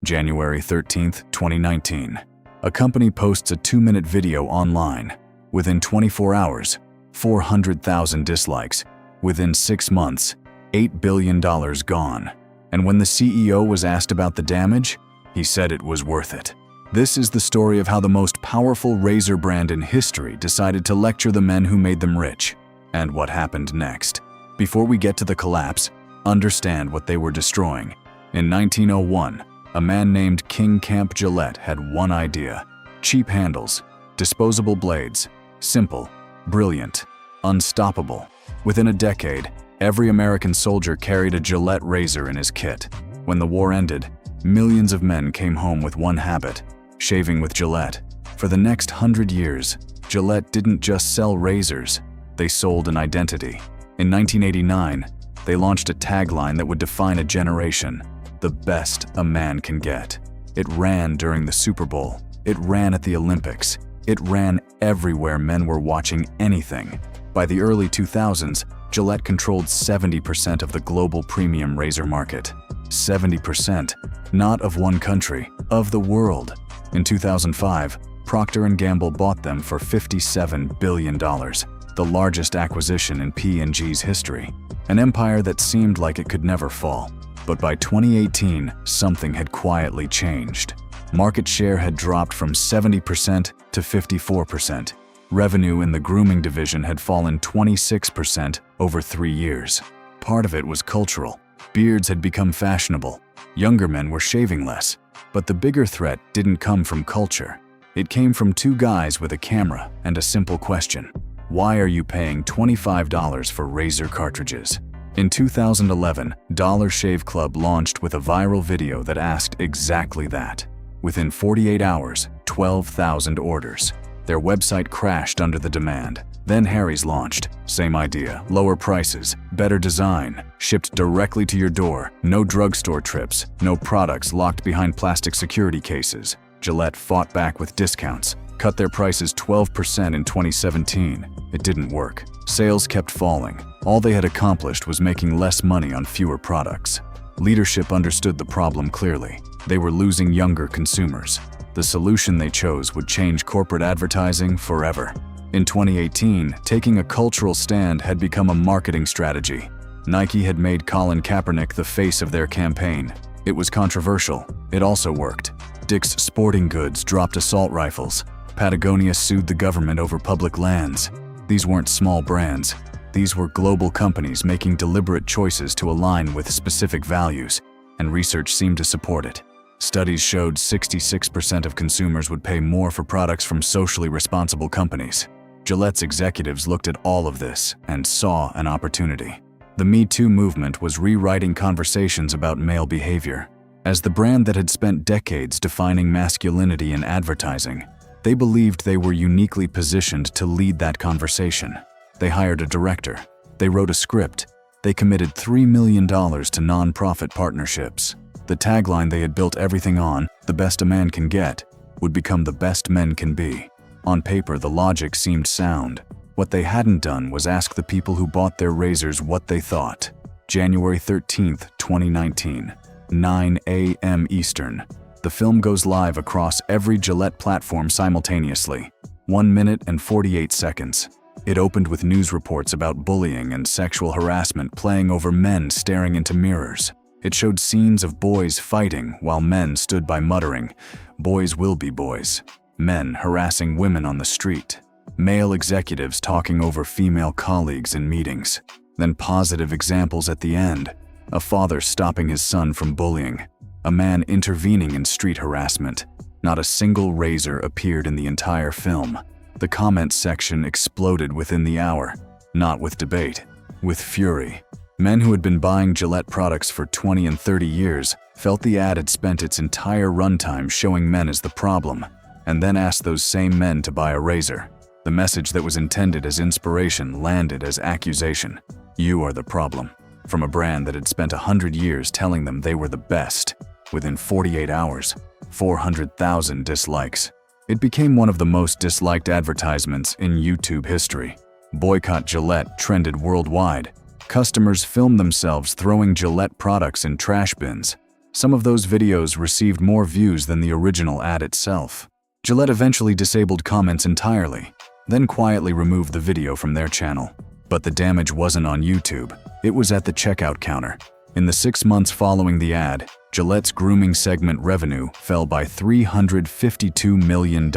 January 13, 2019. A company posts a 2-minute video online. Within 24 hours, 400,000 dislikes. Within 6 months, $8 billion gone. And when the CEO was asked about the damage, he said it was worth it. This is the story of how the most powerful razor brand in history decided to lecture the men who made them rich, and what happened next. Before we get to the collapse, understand what they were destroying. In 1901, a man named King Camp Gillette had one idea: cheap handles, disposable blades, simple, brilliant, unstoppable. Within a decade, every American soldier carried a Gillette razor in his kit. When the war ended, millions of men came home with one habit: shaving with Gillette. For the next 100 years, Gillette didn't just sell razors, they sold an identity. In 1989, they launched a tagline that would define a generation: the best a man can get. It ran during the Super Bowl. It ran at the Olympics. It ran everywhere men were watching anything. By the early 2000s, Gillette controlled 70% of the global premium razor market. 70%, not of one country, of the world. In 2005, Procter & Gamble bought them for $57 billion, the largest acquisition in P&G's history. An empire that seemed like it could never fall. But by 2018, something had quietly changed. Market share had dropped from 70% to 54%. Revenue in the grooming division had fallen 26% over 3 years. Part of it was cultural. Beards had become fashionable. Younger men were shaving less. But the bigger threat didn't come from culture. It came from 2 guys with a camera and a simple question: why are you paying $25 for razor cartridges? In 2011, Dollar Shave Club launched with a viral video that asked exactly that. Within 48 hours, 12,000 orders. Their website crashed under the demand. Then Harry's launched. Same idea, lower prices, better design, shipped directly to your door, no drugstore trips, no products locked behind plastic security cases. Gillette fought back with discounts, cut their prices 12% in 2017. It didn't work. Sales kept falling. All they had accomplished was making less money on fewer products. Leadership understood the problem clearly. They were losing younger consumers. The solution they chose would change corporate advertising forever. In 2018, taking a cultural stand had become a marketing strategy. Nike had made Colin Kaepernick the face of their campaign. It was controversial. It also worked. Dick's Sporting Goods dropped assault rifles. Patagonia sued the government over public lands. These weren't small brands. These were global companies making deliberate choices to align with specific values, and research seemed to support it. Studies showed 66% of consumers would pay more for products from socially responsible companies. Gillette's executives looked at all of this and saw an opportunity. The Me Too movement was rewriting conversations about male behavior. As the brand that had spent decades defining masculinity in advertising, they believed they were uniquely positioned to lead that conversation. They hired a director. They wrote a script. They committed $3 million to nonprofit partnerships. The tagline they had built everything on, "the best a man can get," would become "the best men can be." On paper, the logic seemed sound. What they hadn't done was ask the people who bought their razors what they thought. January 13, 2019, 9 a.m. Eastern. The film goes live across every Gillette platform simultaneously. 1 minute and 48 seconds. It opened with news reports about bullying and sexual harassment playing over men staring into mirrors. It showed scenes of boys fighting while men stood by muttering, "Boys will be boys." Men harassing women on the street. Male executives talking over female colleagues in meetings. Then positive examples at the end. A father stopping his son from bullying. A man intervening in street harassment. Not a single razor appeared in the entire film. The comment section exploded within the hour. Not with debate, with fury. Men who had been buying Gillette products for 20 and 30 years felt the ad had spent its entire runtime showing men as the problem, and then asked those same men to buy a razor. The message that was intended as inspiration landed as accusation. You are the problem. From a brand that had spent 100 years telling them they were the best. Within 48 hours, 400,000 dislikes. It became one of the most disliked advertisements in YouTube history. Boycott Gillette trended worldwide. Customers filmed themselves throwing Gillette products in trash bins. Some of those videos received more views than the original ad itself. Gillette eventually disabled comments entirely, then quietly removed the video from their channel. But the damage wasn't on YouTube, it was at the checkout counter. In the 6 months following the ad, Gillette's grooming segment revenue fell by $352 million.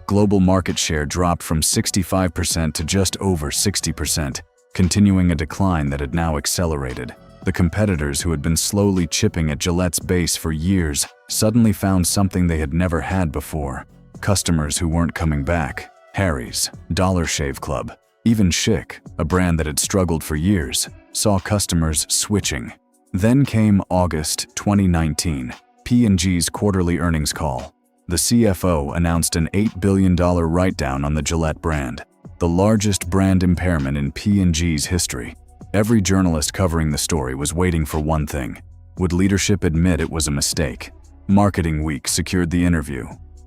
Global market share dropped from 65% to just over 60%, continuing a decline that had now accelerated. The competitors who had been slowly chipping at Gillette's base for years suddenly found something they had never had before. Customers who weren't coming back. Harry's, Dollar Shave Club, even Schick, a brand that had struggled for years, saw customers switching. Then came August 2019, P&G's quarterly earnings call. The CFO announced an $8 billion write-down on the Gillette brand, the largest brand impairment in P&G's history. Every journalist covering the story was waiting for one thing. Would leadership admit it was a mistake? Marketing Week secured the interview.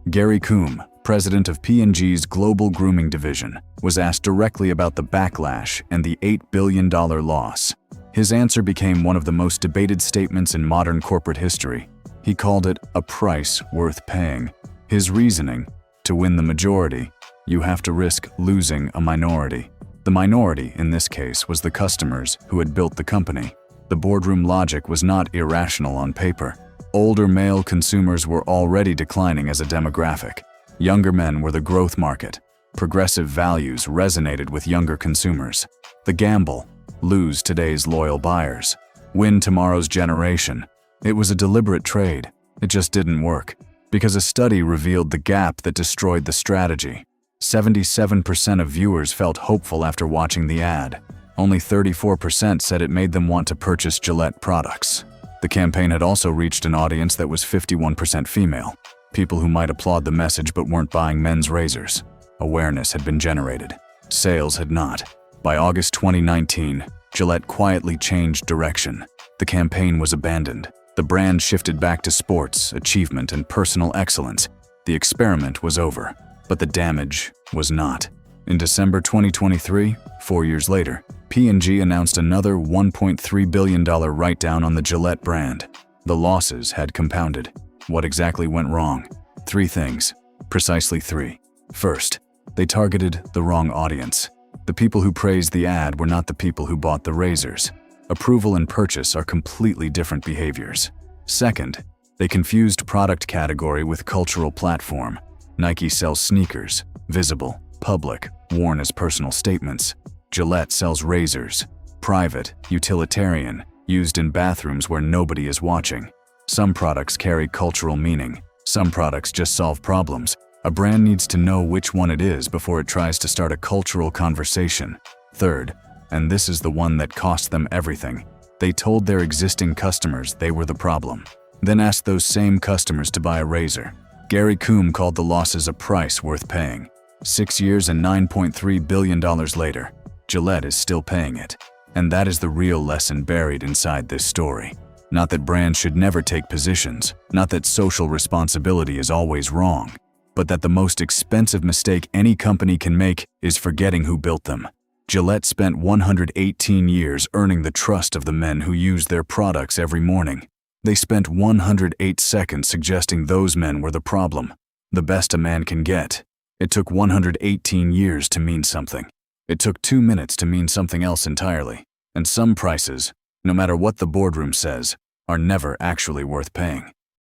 Gary Coombe, president of P&G's global grooming division, was asked directly about the backlash and the $8 billion loss. His answer became one of the most debated statements in modern corporate history. He called it a price worth paying. His reasoning: to win the majority, you have to risk losing a minority. The minority, in this case, was the customers who had built the company. The boardroom logic was not irrational on paper. Older male consumers were already declining as a demographic. Younger men were the growth market. Progressive values resonated with younger consumers. The gamble: lose today's loyal buyers, win tomorrow's generation. It was a deliberate trade. It just didn't work, because a study revealed the gap that destroyed the strategy. 77% of viewers felt hopeful after watching the ad. Only 34% said it made them want to purchase Gillette products. The campaign had also reached an audience that was 51% female, people who might applaud the message but weren't buying men's razors. Awareness had been generated. Sales had not. By August 2019, Gillette quietly changed direction. The campaign was abandoned. The brand shifted back to sports, achievement, and personal excellence. The experiment was over, but the damage was not. In December 2023, 4 years later, P&G announced another $1.3 billion write-down on the Gillette brand. The losses had compounded. What exactly went wrong? 3 things. Precisely 3. First, they targeted the wrong audience. The people who praised the ad were not the people who bought the razors. Approval and purchase are completely different behaviors. Second, they confused product category with cultural platform. Nike sells sneakers, visible, public, worn as personal statements. Gillette sells razors, private, utilitarian, used in bathrooms where nobody is watching. Some products carry cultural meaning. Some products just solve problems. A brand needs to know which one it is before it tries to start a cultural conversation. Third, and this is the one that cost them everything, they told their existing customers they were the problem, then asked those same customers to buy a razor. Gary Coombe called the losses a price worth paying. 6 years and $9.3 billion later, Gillette is still paying it. And that is the real lesson buried inside this story. Not that brands should never take positions, not that social responsibility is always wrong, but that the most expensive mistake any company can make is forgetting who built them. Gillette spent 118 years earning the trust of the men who used their products every morning. They spent 108 seconds suggesting those men were the problem, the best a man can get. It took 118 years to mean something. It took 2 minutes to mean something else entirely. And some prices, no matter what the boardroom says, are never actually worth paying.